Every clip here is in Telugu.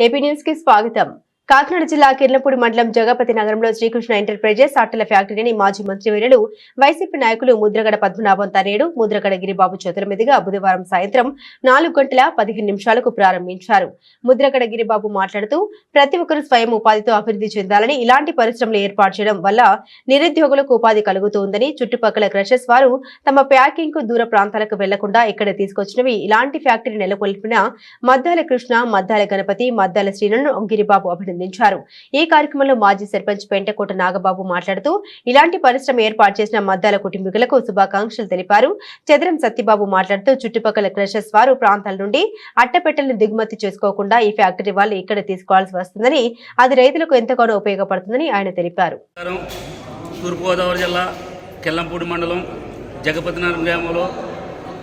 ఏపీ న్యూస్ కి స్వాగతం. కాకినాడ జిల్లా కిర్లంపూడి మండలం జగపతి నగరంలో శ్రీకృష్ణ ఎంటర్ప్రైజెస్ అట్టల ఫ్యాక్టరీని మాజీ మంత్రి వర్యులు వైసీపీ నాయకులు ముద్రగడ పద్మనాభం తనేడు, ముద్రగడ గిరిబాబు చేతుల మీదుగా బుధవారం సాయంత్రం 4:15 ప్రారంభించారు. ముద్రగడ గిరిబాబు మాట్లాడుతూ ప్రతి ఒక్కరూ స్వయం ఉపాధితో అభివృద్ధి చెందాలని, ఇలాంటి పరిశ్రమలు ఏర్పాటు చేయడం వల్ల నిరుద్యోగులకు ఉపాధి కలుగుతుందని, చుట్టుపక్కల క్రషర్స్ వారు తమ ప్యాకింగ్ కు దూర ప్రాంతాలకు వెళ్లకుండా ఇక్కడ తీసుకొచ్చినవి ఇలాంటి ఫ్యాక్టరీ నెలకొల్పిన మద్దాల కృష్ణ, మద్దాల గణపతి, మద్దాల శ్రీలను గిరిబాబు అభినందించారు. ఈ కార్యక్రమంలో మాజీ సర్పంచ్ పెంటకోట నాగబాబు మాట్లాడుతూ ఇలాంటి పరిశ్రమ ఏర్పాటు చేసిన మద్దాల కుటుంబీకులకు శుభాకాంక్షలు తెలిపారు. చదరం సత్యబాబు మాట్లాడుతూ చుట్టుపక్కల క్రషర్స్ వారు ప్రాంతాల నుండి అట్టపెట్టెలను దిగుమతి చేసుకోకుండా ఈ ఫ్యాక్టరీ వాళ్ళు ఇక్కడ తీసుకోవాల్సి వస్తుందని, అది రైతులకు ఎంతగానో ఉపయోగపడుతుందని ఆయన తెలిపారు. తూర్పుగోదావరి జిల్లా కిర్లంపూడి మండలం జగపతి నగరం గ్రామంలో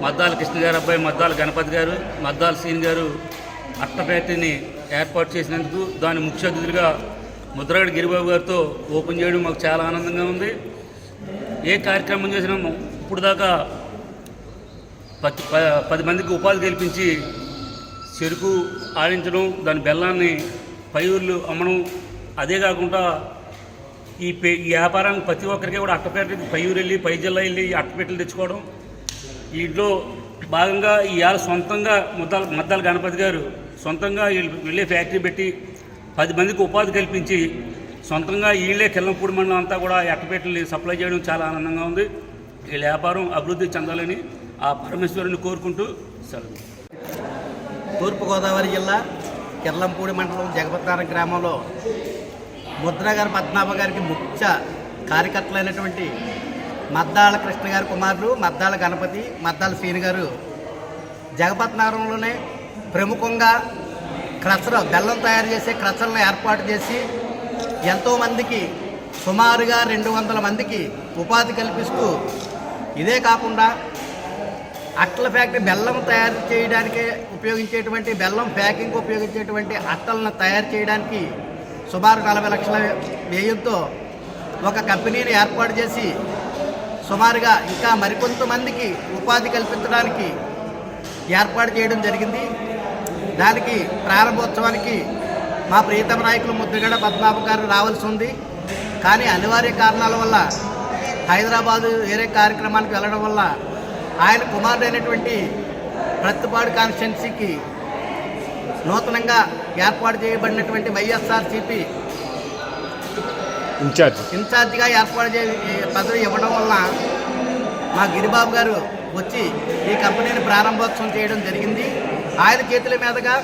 మద్దాల కృష్ణ గారు అబ్బాయి మద్దాల గణపతి గారు, మద్దాల శ్రీని గారు అట్ట ఫ్యాక్టరీని ఏర్పాటు చేసినందుకు దాని ముఖ్య అతిథులుగా ముద్రగడ గిరిబాబు గారితో ఓపెన్ చేయడం మాకు చాలా ఆనందంగా ఉంది. ఏ కార్యక్రమం చేసినా ఇప్పుడు దాకా 10 మందికి ఉపాధి కల్పించి చెరుకు ఆడించడం, దాని బెల్లాన్ని పై ఊర్లు అమ్మడం, అదే కాకుండా ఈ వ్యాపారానికి ప్రతి ఒక్కరికి కూడా అట్టపెట్టెకి పై ఊరు వెళ్ళి పై జిల్లా వెళ్ళి అట్టపెట్టెలు తెచ్చుకోవడం, వీటిలో భాగంగా ఇవాళ సొంతంగా మద్దాల గణపతి గారు సొంతంగా వీళ్ళే ఫ్యాక్టరీ పెట్టి 10 మందికి ఉపాధి కల్పించి సొంతంగా వీళ్ళే కిర్లంపూడి మండలం అంతా కూడా అట్టపెట్టెలు సప్లై చేయడం చాలా ఆనందంగా ఉంది. వీళ్ళ వ్యాపారం అభివృద్ధి చెందాలని ఆ పరమేశ్వరుని కోరుకుంటూ సెలవు. తూర్పుగోదావరి జిల్లా కిర్లంపూడి మండలం జగపతినగరం గ్రామంలో ముద్రగడ పద్మనాభం గారికి ముఖ్య కార్యకర్తలైనటువంటి మద్దాల కృష్ణ గారి కుమారుడు మద్దాల గణపతి, మద్దాల శ్రీని గారు జగపతినగరంలోనే ప్రముఖంగా బెల్లం తయారు చేసే క్రషర్లను ఏర్పాటు చేసి ఎంతోమందికి సుమారుగా 200 మందికి ఉపాధి కల్పిస్తూ, ఇదే కాకుండా అట్టల ఫ్యాక్టరీ బెల్లం తయారు చేయడానికి ఉపయోగించేటువంటి బెల్లం ప్యాకింగ్ ఉపయోగించేటువంటి అట్టలను తయారు చేయడానికి సుమారు 40 లక్షల వ్యయంతో ఒక కంపెనీని ఏర్పాటు చేసి సుమారుగా ఇంకా మరికొంతమందికి ఉపాధి కల్పించడానికి ఏర్పాటు చేయడం జరిగింది. దానికి ప్రారంభోత్సవానికి మా ప్రియతమ నాయకులు ముద్రగడ పద్మనాభం గారు రావాల్సి ఉంది. కానీ అనివార్య కారణాల వల్ల హైదరాబాదు వేరే కార్యక్రమానికి వెళ్ళడం వల్ల ఆయన కుమారుడైనటువంటి ప్రత్తిపాడు కాన్స్టిట్యున్సీకి నూతనంగా ఏర్పాటు చేయబడినటువంటి వైఎస్ఆర్సీపీ ఇన్ఛార్జిగా ఏర్పాటు పదవి ఇవ్వడం వల్ల మా గిరిబాబు గారు వచ్చి ఈ కంపెనీని ప్రారంభోత్సవం చేయడం జరిగింది. ఆయన చేతుల మీదుగా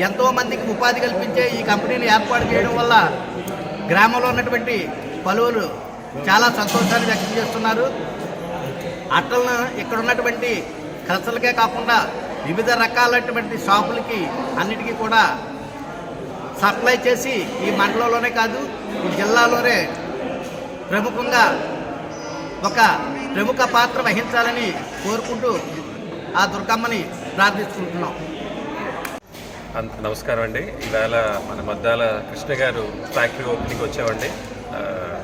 ఎంతోమందికి ఉపాధి కల్పించే ఈ కంపెనీని ఏర్పాటు చేయడం వల్ల గ్రామంలో ఉన్నటువంటి పలువురు చాలా సంతోషాన్ని వ్యక్తం చేస్తున్నారు. అట్టలను ఇక్కడ ఉన్నటువంటి క్రషర్లకే కాకుండా వివిధ రకాలైనటువంటి షాపులకి అన్నిటికీ కూడా సప్లై చేసి ఈ మండలంలోనే కాదు ఈ జిల్లాలోనే ప్రముఖంగా ఒక ప్రముఖ పాత్ర వహించాలని కోరుకుంటూ ఆ దుర్గమ్మని ప్రార్థించుకుంటున్నాం. నమస్కారం అండి. ఈవేళ మన మద్దాల కృష్ణ గారు ఫ్యాక్టరీ ఓపెనింగ్ వచ్చామండి.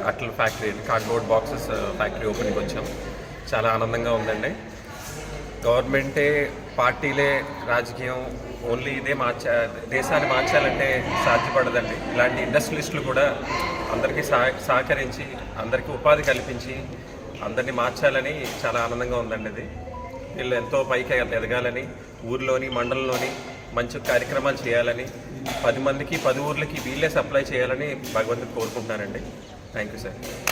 అట్ల factory cardboard boxes factory opening వచ్చాం. చాలా ఆనందంగా ఉందండి. గవర్నమెంటే, పార్టీలే, రాజకీయం ఓన్లీ ఇదే దేశాన్ని మార్చాలంటే సాధ్యపడదండి. ఇలాంటి ఇండస్ట్రియలిస్టులు కూడా అందరికీ సహకరించి అందరికీ ఉపాధి కల్పించి అందరినీ మార్చాలని చాలా ఆనందంగా ఉందండి. ఇది వీళ్ళు ఎంతో పైకి ఎదగాలని, ఊర్లోని మండలంలోని మంచి కార్యక్రమాలు చేయాలని, 10 మందికి 10 ఊర్లకి వీళ్ళే సప్లై చేయాలని భగవంతుడు కోరుకుంటున్నానండి. Thank you sir.